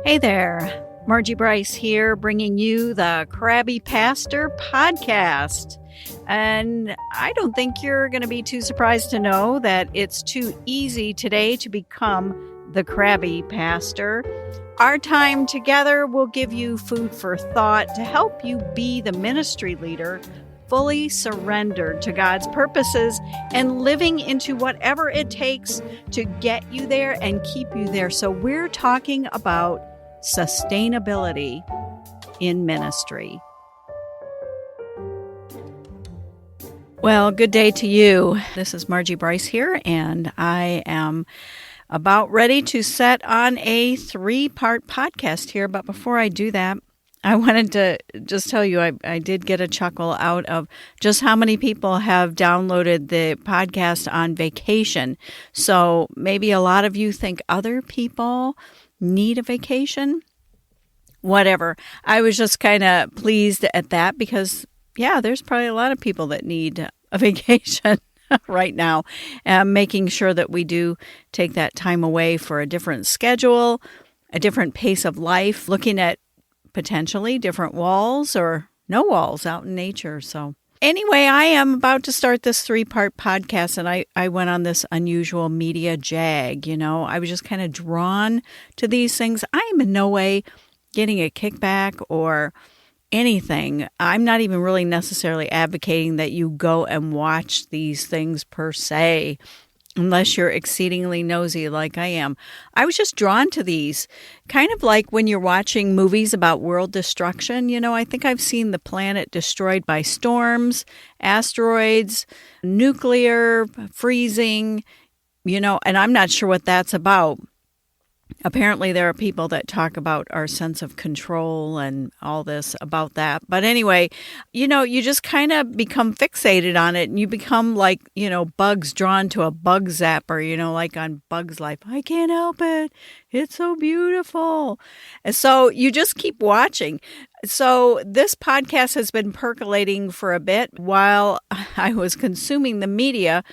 Hey there, Margie Bryce here, bringing you the Crabby Pastor podcast. And I don't think you're going to be too surprised to know that it's too easy today to become the Crabby Pastor. Our time together will give you food for thought to help you be the ministry leader fully surrendered to God's purposes and living into whatever it takes to get you there and keep you there. So we're talking about sustainability in ministry. Well, good day to you. This is Margie Bryce here, and I am about ready to set on a 3-part podcast here. But before I do that, I wanted to just tell you I did get a chuckle out of just how many people have downloaded the podcast on vacation. So maybe a lot of you think other people need a vacation. Whatever. I was just kind of pleased at that because, yeah, there's probably a lot of people that need a vacation right now. Making sure that we do take that time away for a different schedule, a different pace of life, looking at potentially different walls or no walls out in nature. So anyway, I am about to start this 3-part podcast, and I went on this unusual media jag. I was just kind of drawn to these things. I am in no way getting a kickback or anything. I'm not even really necessarily advocating that you go and watch these things per se, unless you're exceedingly nosy like I am. I was just drawn to these, kind of like when you're watching movies about world destruction. I think I've seen the planet destroyed by storms, asteroids, nuclear freezing, and I'm not sure what that's about. Apparently, there are people that talk about our sense of control and all this about that. But anyway, you just kind of become fixated on it, and you become like, bugs drawn to a bug zapper, like on Bug's Life. I can't help it. It's so beautiful. And so you just keep watching. So this podcast has been percolating for a bit while I was consuming the media,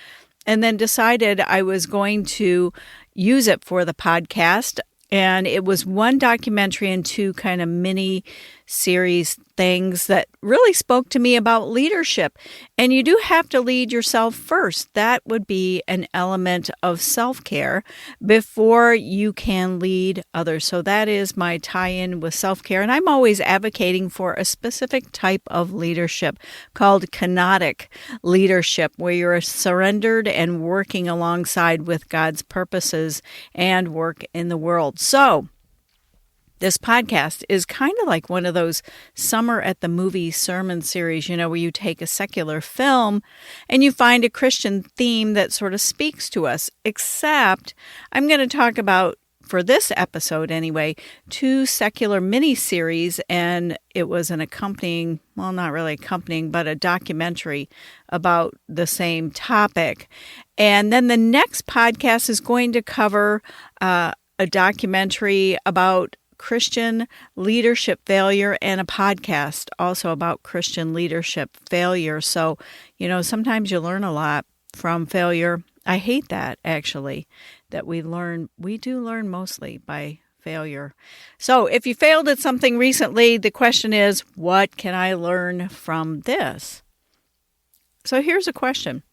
and then decided I was going to use it for the podcast. And it was one documentary and 2 kind of mini series things that really spoke to me about leadership. And you do have to lead yourself first. That would be an element of self-care before you can lead others. So that is my tie-in with self-care. And I'm always advocating for a specific type of leadership called Kenotic leadership, where you're surrendered and working alongside with God's purposes and work in the world. So this podcast is kind of like one of those summer at the movie sermon series, where you take a secular film and you find a Christian theme that sort of speaks to us. Except I'm going to talk about, for this episode anyway, 2 secular mini-series, and it was an accompanying, well, not really accompanying, but a documentary about the same topic. And then the next podcast is going to cover a documentary about Christian leadership failure and a podcast also about Christian leadership failure. So, sometimes you learn a lot from failure. I hate that, actually, that we do learn mostly by failure. So if you failed at something recently, the question is, what can I learn from this? So here's a question.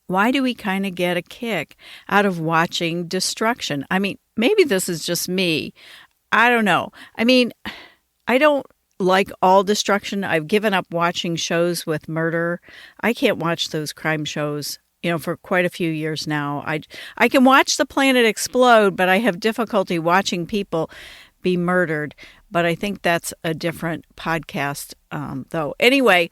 Why do we kind of get a kick out of watching destruction? I mean, maybe this is just me. I don't know. I mean, I don't like all destruction. I've given up watching shows with murder. I can't watch those crime shows, for quite a few years now. I can watch the planet explode, but I have difficulty watching people be murdered. But I think that's a different podcast, though. Anyway,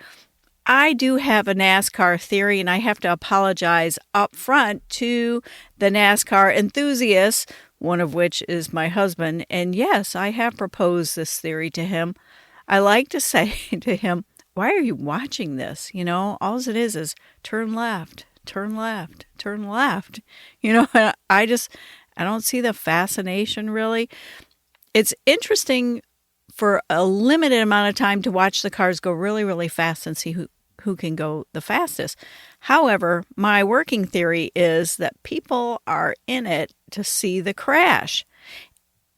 I do have a NASCAR theory, and I have to apologize up front to the NASCAR enthusiasts, one of which is my husband. And yes, I have proposed this theory to him. I like to say to him, why are you watching this? All it is turn left, turn left, turn left. I don't see the fascination, really. It's interesting for a limited amount of time to watch the cars go really, really fast and see who can go the fastest. However, my working theory is that people are in it to see the crash.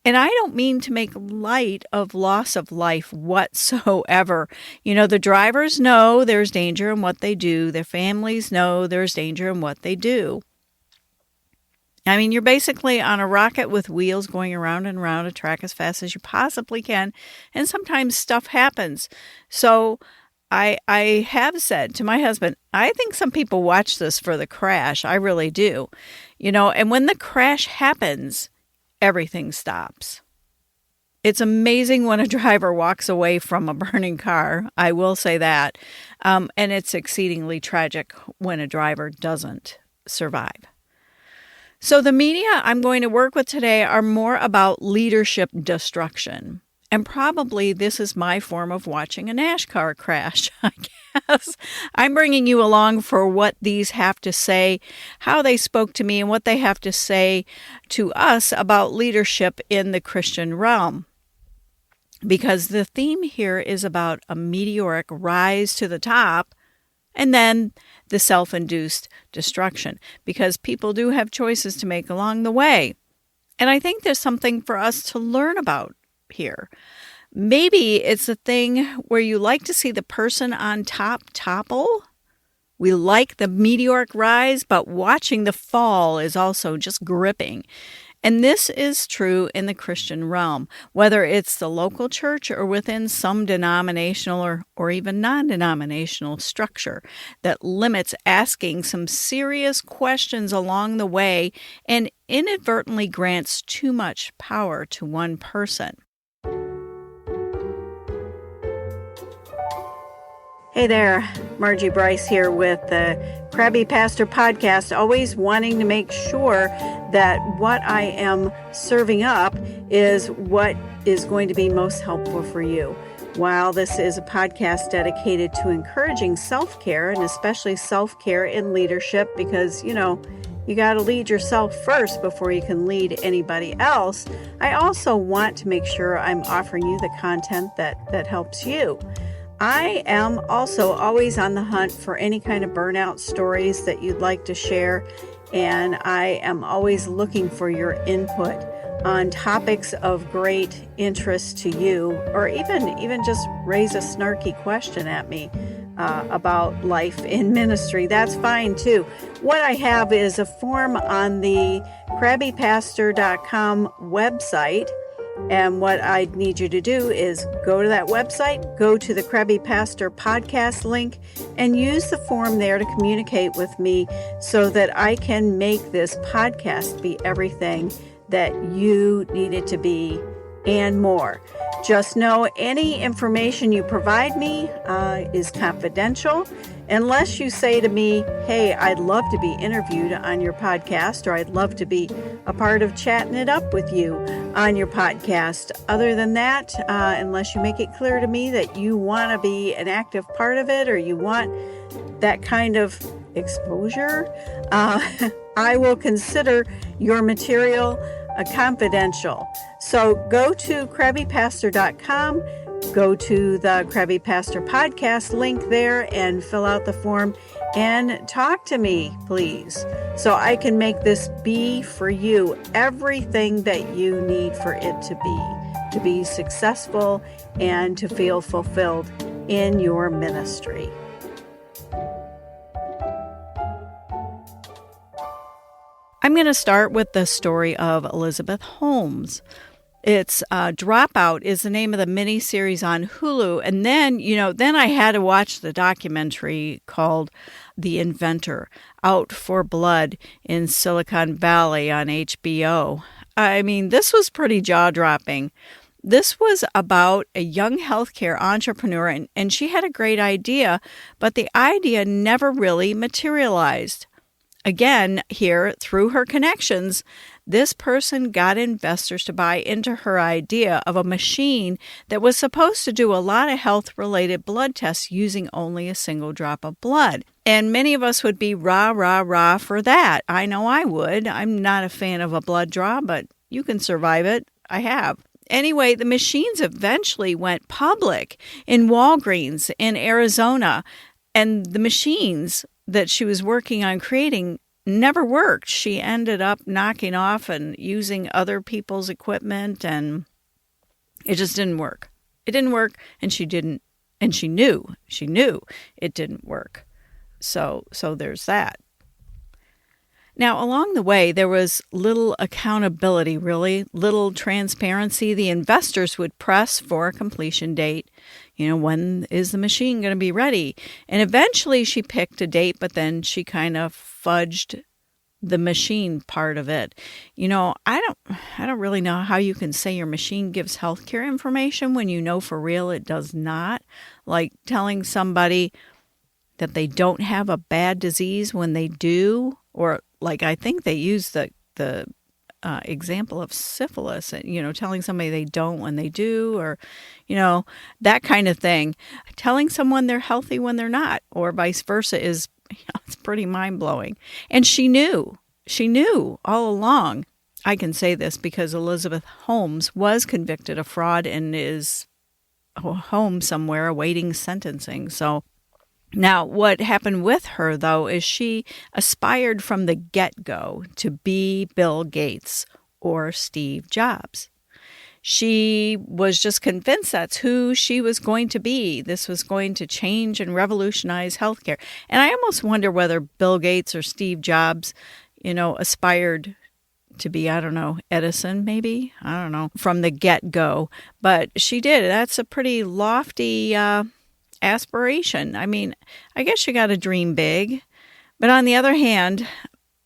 And I don't mean to make light of loss of life whatsoever. The drivers know there's danger in what they do. Their families know there's danger in what they do. I mean, you're basically on a rocket with wheels going around and around a track as fast as you possibly can. And sometimes stuff happens. So I have said to my husband, I think some people watch this for the crash. I really do. And when the crash happens, everything stops. It's amazing when a driver walks away from a burning car. I will say that. And it's exceedingly tragic when a driver doesn't survive. So the media I'm going to work with today are more about leadership destruction. And probably this is my form of watching a NASCAR crash, I guess. I'm bringing you along for what these have to say, how they spoke to me, and what they have to say to us about leadership in the Christian realm. Because the theme here is about a meteoric rise to the top and then the self-induced destruction. Because people do have choices to make along the way. And I think there's something for us to learn about here. Maybe it's a thing where you like to see the person on top topple. We like the meteoric rise, but watching the fall is also just gripping. And this is true in the Christian realm, whether it's the local church or within some denominational or even non-denominational structure that limits asking some serious questions along the way and inadvertently grants too much power to one person. Hey there, Margie Bryce here with the Crabby Pastor Podcast, always wanting to make sure that what I am serving up is what is going to be most helpful for you. While this is a podcast dedicated to encouraging self-care, and especially self-care in leadership, because, you got to lead yourself first before you can lead anybody else, I also want to make sure I'm offering you the content that helps you. I am also always on the hunt for any kind of burnout stories that you'd like to share, and I am always looking for your input on topics of great interest to you, or even just raise a snarky question at me about life in ministry. That's fine too. What I have is a form on the crabbypastor.com website. And what I need you to do is go to that website, go to the Crabby Pastor podcast link, and use the form there to communicate with me so that I can make this podcast be everything that you need it to be and more. Just know any information you provide me is confidential. Unless you say to me, hey, I'd love to be interviewed on your podcast, or I'd love to be a part of chatting it up with you on your podcast. Other than that, unless you make it clear to me that you want to be an active part of it, or you want that kind of exposure, I will consider your material confidential. So go to crabbypastor.com. Go to the Crabby Pastor podcast link there and fill out the form and talk to me, please, so I can make this be for you everything that you need for it to be successful and to feel fulfilled in your ministry. I'm going to start with the story of Elizabeth Holmes. It's Dropout is the name of the miniseries on Hulu. And then I had to watch the documentary called The Inventor, Out for Blood in Silicon Valley on HBO. I mean, this was pretty jaw-dropping. This was about a young healthcare entrepreneur, and she had a great idea, but the idea never really materialized. Again, here, through her connections, this person got investors to buy into her idea of a machine that was supposed to do a lot of health-related blood tests using only a single drop of blood. And many of us would be rah, rah, rah for that. I know I would. I'm not a fan of a blood draw, but you can survive it. I have. Anyway, the machines eventually went public in Walgreens in Arizona, and the machines that she was working on creating never worked. She ended up knocking off and using other people's equipment, and it just didn't work. It didn't work, and she knew it didn't work. So there's that. Now, along the way, there was little accountability, really, little transparency. The investors would press for a completion date. When is the machine going to be ready? And eventually she picked a date, but then she kind of fudged the machine part of it. I don't really know how you can say your machine gives healthcare information when you know for real it does not. Like telling somebody that they don't have a bad disease when they do, or like I think they use the example of syphilis, telling somebody they don't when they do, or, that kind of thing. Telling someone they're healthy when they're not, or vice versa is, it's pretty mind-blowing. And she knew all along. I can say this because Elizabeth Holmes was convicted of fraud and is home somewhere awaiting sentencing. So now, what happened with her, though, is she aspired from the get-go to be Bill Gates or Steve Jobs. She was just convinced that's who she was going to be. This was going to change and revolutionize healthcare. And I almost wonder whether Bill Gates or Steve Jobs, aspired to be, I don't know, Edison maybe? I don't know, from the get-go. But she did. That's a pretty lofty aspiration. I mean, I guess you got to dream big. But on the other hand,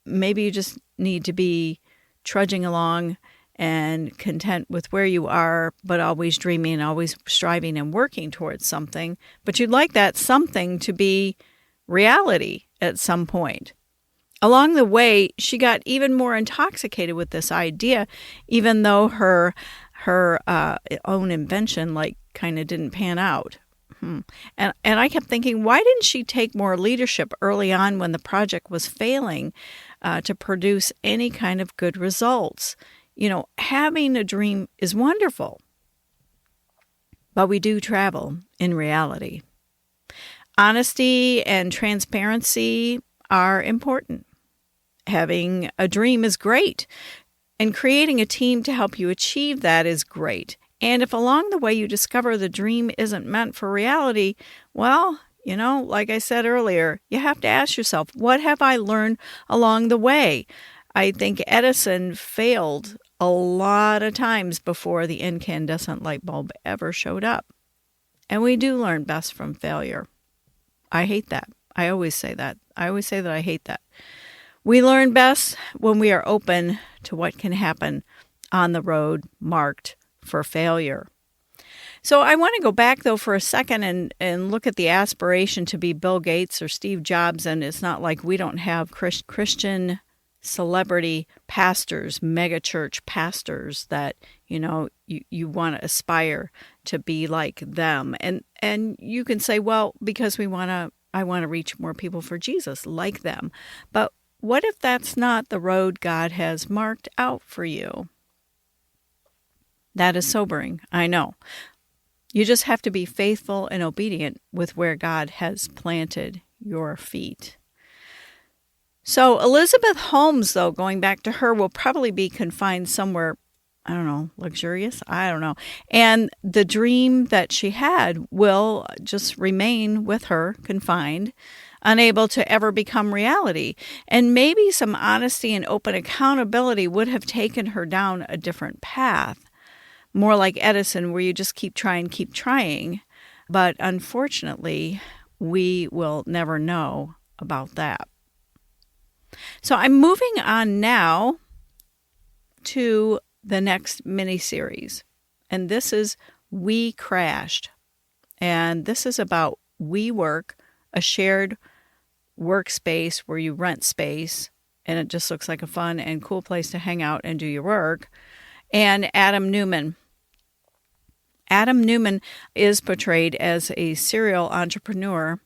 maybe you just need to be trudging along and content with where you are, but always dreaming, always striving and working towards something. But you'd like that something to be reality at some point. Along the way, she got even more intoxicated with this idea, even though her own invention kind of didn't pan out. And I kept thinking, why didn't she take more leadership early on when the project was failing to produce any kind of good results? Having a dream is wonderful, but we do travel in reality. Honesty and transparency are important. Having a dream is great, and creating a team to help you achieve that is great. And if along the way you discover the dream isn't meant for reality, well, like I said earlier, you have to ask yourself, what have I learned along the way? I think Edison failed a lot of times before the incandescent light bulb ever showed up. And we do learn best from failure. I hate that. I always say that. I hate that. We learn best when we are open to what can happen on the road marked for failure. So I want to go back, though, for a second and look at the aspiration to be Bill Gates or Steve Jobs. And it's not like we don't have Christian celebrity pastors, megachurch pastors that, you want to aspire to be like them. And you can say, well, because I want to reach more people for Jesus like them. But what if that's not the road God has marked out for you? That is sobering, I know. You just have to be faithful and obedient with where God has planted your feet. So Elizabeth Holmes, though, going back to her, will probably be confined somewhere, I don't know, luxurious? I don't know. And the dream that she had will just remain with her, confined, unable to ever become reality. And maybe some honesty and open accountability would have taken her down a different path. More like Edison, where you just keep trying. But unfortunately, we will never know about that. So I'm moving on now to the next mini-series. And this is We Crashed. And this is about WeWork, a shared workspace where you rent space. And it just looks like a fun and cool place to hang out and do your work. And Adam Neumann. Adam Neumann is portrayed as a serial entrepreneur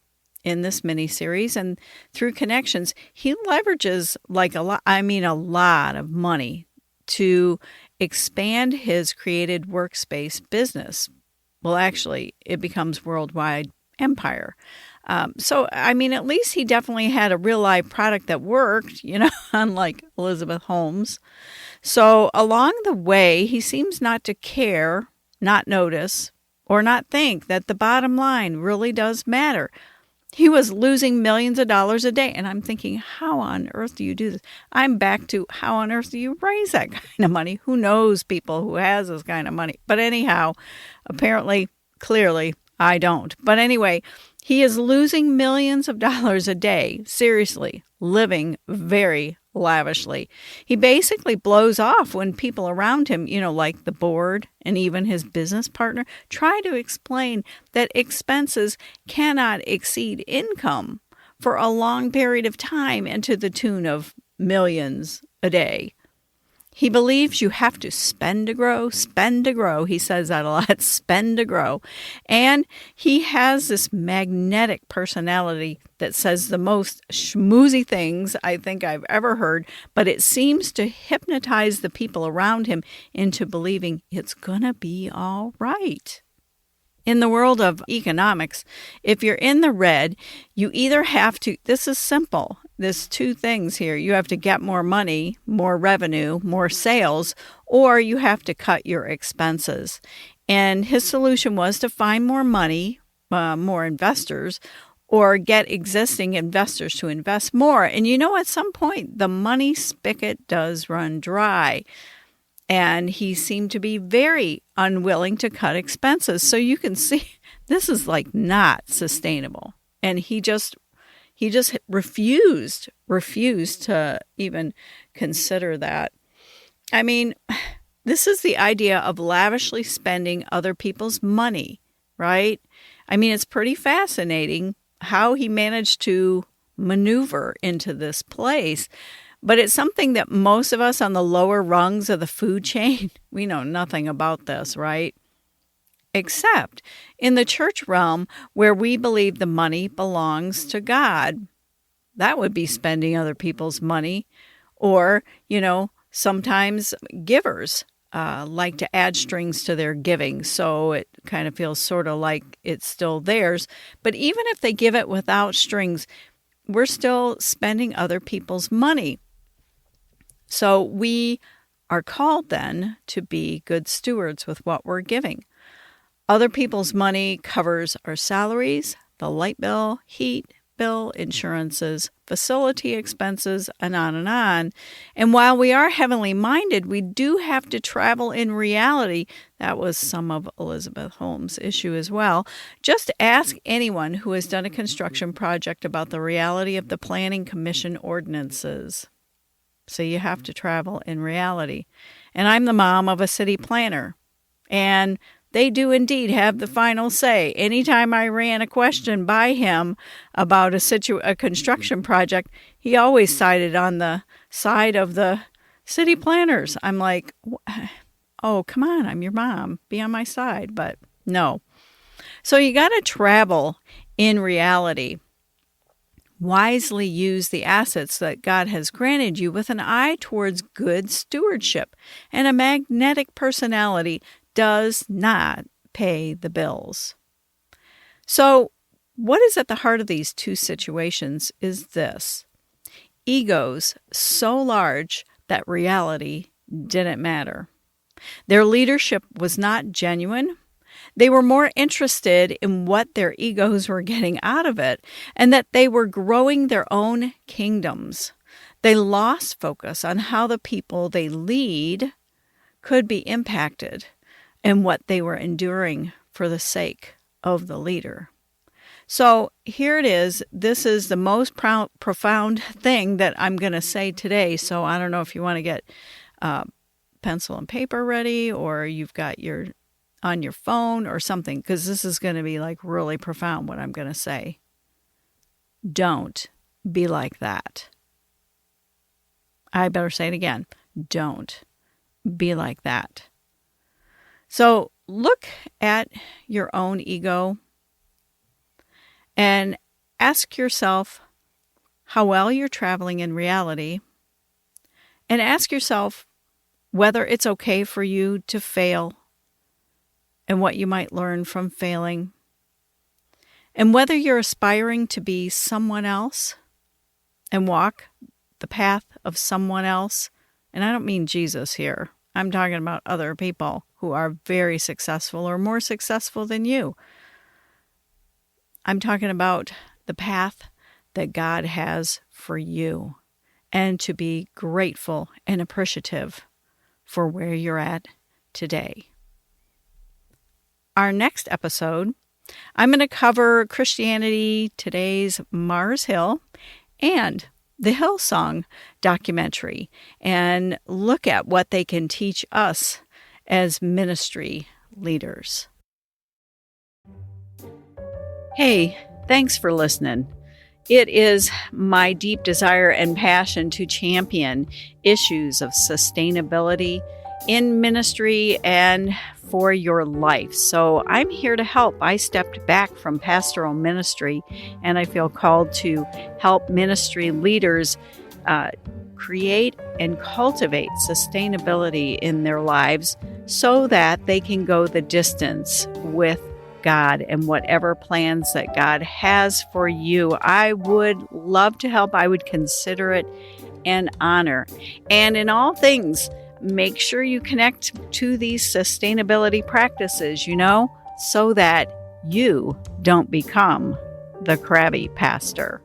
in this miniseries, and through connections, he leverages a lot of money to expand his created workspace business. Well, actually, it becomes worldwide empire. At least he definitely had a real life product that worked, unlike Elizabeth Holmes. So along the way, he seems not to care, not notice, or not think that the bottom line really does matter. He was losing millions of dollars a day. And I'm thinking, how on earth do you do this? I'm back to how on earth do you raise that kind of money? Who knows people who has this kind of money? But anyhow, apparently, clearly, I don't. But anyway, he is losing millions of dollars a day, seriously, living very lavishly. He basically blows off when people around him, like the board and even his business partner, try to explain that expenses cannot exceed income for a long period of time and to the tune of millions a day. He believes you have to spend to grow, spend to grow. He says that a lot, spend to grow. And he has this magnetic personality that says the most schmoozy things I think I've ever heard, but it seems to hypnotize the people around him into believing it's going to be all right. In the world of economics, if you're in the red, you either have to, this is simple, there's two things here. You have to get more money, more revenue, more sales, or you have to cut your expenses. And his solution was to find more money, more investors, or get existing investors to invest more. And at some point, the money spigot does run dry. And he seemed to be very unwilling to cut expenses. So you can see this is not sustainable. And he just refused to even consider that. This is the idea of lavishly spending other people's money, right? It's pretty fascinating how he managed to maneuver into this place. But it's something that most of us on the lower rungs of the food chain, we know nothing about this, right? Except in the church realm where we believe the money belongs to God. That would be spending other people's money. Or, sometimes givers like to add strings to their giving. So it kind of feels sort of like it's still theirs. But even if they give it without strings, we're still spending other people's money. So we are called then to be good stewards with what we're giving. Other people's money covers our salaries, the light bill, heat bill, insurances, facility expenses, and on and on. And while we are heavenly minded, we do have to travel in reality. That was some of Elizabeth Holmes' issue as well. Just ask anyone who has done a construction project about the reality of the Planning Commission ordinances. So you have to travel in reality. And I'm the mom of a city planner. And they do indeed have the final say. Anytime I ran a question by him about a construction project, he always sided on the side of the city planners. I'm like, oh, come on, I'm your mom. Be on my side. But no. So you got to travel in reality. Wisely use the assets that God has granted you with an eye towards good stewardship. And a magnetic personality does not pay the bills. So what is at the heart of these two situations is this: egos so large that reality didn't matter. Their leadership was not genuine. They were more interested in what their egos were getting out of it, and that they were growing their own kingdoms. They lost focus on how the people they lead could be impacted and what they were enduring for the sake of the leader. So here it is. This is the most profound thing that I'm going to say today. So I don't know if you want to get pencil and paper ready, or you've got on your phone or something, because this is going to be really profound what I'm going to say. Don't be like that. I better say it again. Don't be like that. So look at your own ego and ask yourself how well you're traveling in reality, and ask yourself whether it's okay for you to fail and what you might learn from failing. And whether you're aspiring to be someone else and walk the path of someone else, and I don't mean Jesus here, I'm talking about other people who are very successful or more successful than you. I'm talking about the path that God has for you, and to be grateful and appreciative for where you're at today. Our next episode, I'm going to cover Christianity Today's Mars Hill and the Hillsong documentary and look at what they can teach us as ministry leaders. Hey, thanks for listening. It is my deep desire and passion to champion issues of sustainability in ministry and for your life. So I'm here to help. I stepped back from pastoral ministry, and I feel called to help ministry leaders create and cultivate sustainability in their lives so that they can go the distance with God and whatever plans that God has for you. I would love to help. I would consider it an honor. And in all things, make sure you connect to these sustainability practices, so that you don't become the crabby pastor.